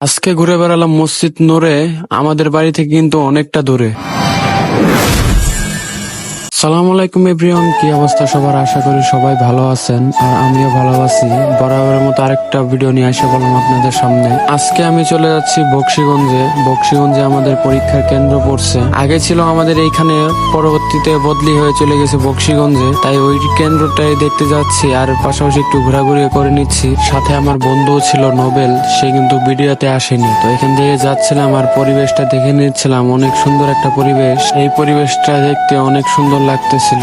আজকে ঘুরে বেড়ালাম মসজিদ নূরে, আমাদের বাড়ি থেকে কিন্তু অনেকটা দূরে। সালামু আলাইকুম এভরিওয়ান, কি অবস্থা সবার? আশা করি সবাই ভালো আছেন আর আমিও ভালো আছি। বরাবরের মতো আরেকটা ভিডিও নিয়ে এসে বললাম আপনাদের সামনে। আজকে আমি চলে যাচ্ছি বক্সিগঞ্জে আমাদের পরীক্ষার কেন্দ্র পড়ছে। আগে ছিল আমাদের এইখানে, পরবর্তীতে বদলি হয়ে চলে গেছে বক্সিগঞ্জে, তাই ওই কেন্দ্রটাই দেখতে যাচ্ছি আর পাশাপাশি একটু ঘোরাঘুরি করে নিচ্ছি। সাথে আমার বন্ধু ছিল নোবেল, সে কিন্তু ভিডিওতে আসেনি। তো এখান থেকে যাচ্ছিলাম আর পরিবেশটা দেখে নিচ্ছিলাম। অনেক সুন্দর একটা পরিবেশ, এই পরিবেশটা দেখতে অনেক সুন্দর লাগতেছিল।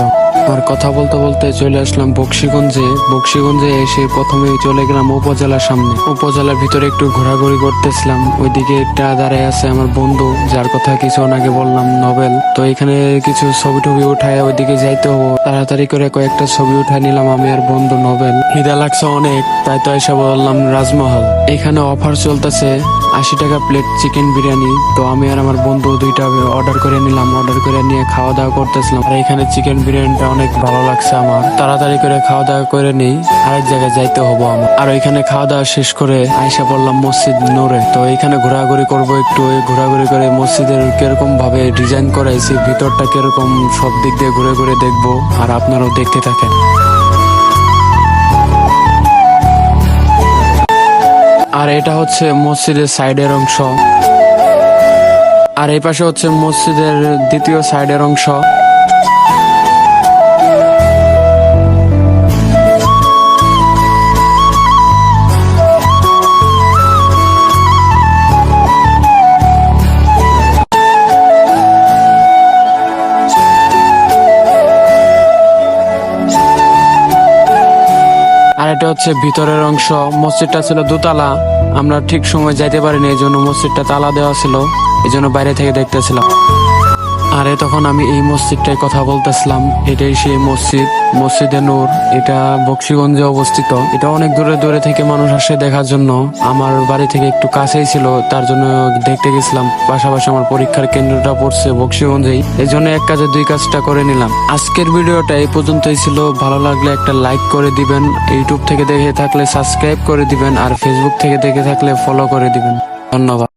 আর কথা বলতে বলতে চলে আসলাম বক্সিগঞ্জে এসে প্রথমে চলে গেলাম উপজেলার সামনে। উপজেলার ভিতরে একটু ঘোরাঘুরি করতেছিলাম। ওইদিকে একটা দাঁড়ায় আছে আমার বন্ধু, যার কথা কিছুক্ষণ আগে বললাম, নোবেল। তো এখানে কিছু ছবি টবি উঠায় ওইদিকে যাইতে হবো, তাড়াতাড়ি করে কয়েকটা ছবি উঠায় নিলাম আমি আর বন্ধু নোবেল। খিদা লাগছে অনেক, তাই তো এসে বললাম রাজমহল। এখানে অফার চলতেছে, 80 টাকা প্লেট চিকেন বিরিয়ানি। তো আমি আর আমার বন্ধু দুইটা অর্ডার করে নিলাম, অর্ডার করে নিয়ে খাওয়া দাওয়া করতেছিলাম। আর এখানে চিকেন বিরিয়ানিটা অনেক ভালো লাগছে আমার। তাড়াতাড়ি করে খাওয়া দাওয়া করে নেই, আরেক জায়গায় যাইতে হবো আমার। আর ওইখানে খাওয়া দাওয়া শেষ করে আইসা পড়লাম মসজিদ নূরে। তো এখানে ঘোরাঘুরি করবো একটু, ঘোরাঘুরি করে মসজিদের কিরকম ভাবে ডিজাইন করাইছি, ভিতরটা কিরকম, সব দিক দিয়ে ঘুরে ঘুরে দেখবো। আর আপনারাও দেখতে থাকেন। আর এটা হচ্ছে মসজিদের সাইডের অংশ, আর এই পাশে হচ্ছে মসজিদের দ্বিতীয় সাইডের অংশ। আর এটা হচ্ছে ভিতরের অংশ। মসজিদটা ছিল দোতলা, আমরা ঠিক সময় যাইতে পারিনি, এই জন্য মসজিদটা তালা দেওয়া ছিল, এই জন্য বাইরে থেকে দেখতেছিলাম। আরে তখন আমি এই মসজিদটাই কথা বলতেছিলাম, এটাই সেই মসজিদে নূর। এটা বক্সিগঞ্জে অবস্থিত। এটা অনেক দূরে দূরে থেকে মানুষ আসে দেখার জন্য। আমার বাড়ি থেকে একটু কাছেই ছিল, তার জন্য দেখতে গেছিলাম। পাশাপাশি আমার পরীক্ষার কেন্দ্রটা পড়ছে বক্সিগঞ্জেই, এই জন্য এক কাজে দুই কাজটা করে নিলাম। আজকের ভিডিওটা এই পর্যন্তই ছিল। ভালো লাগলে একটা লাইক করে দিবেন, ইউটিউব থেকে দেখে থাকলে সাবস্ক্রাইব করে দিবেন, আর ফেসবুক থেকে দেখে থাকলে ফলো করে দিবেন। ধন্যবাদ।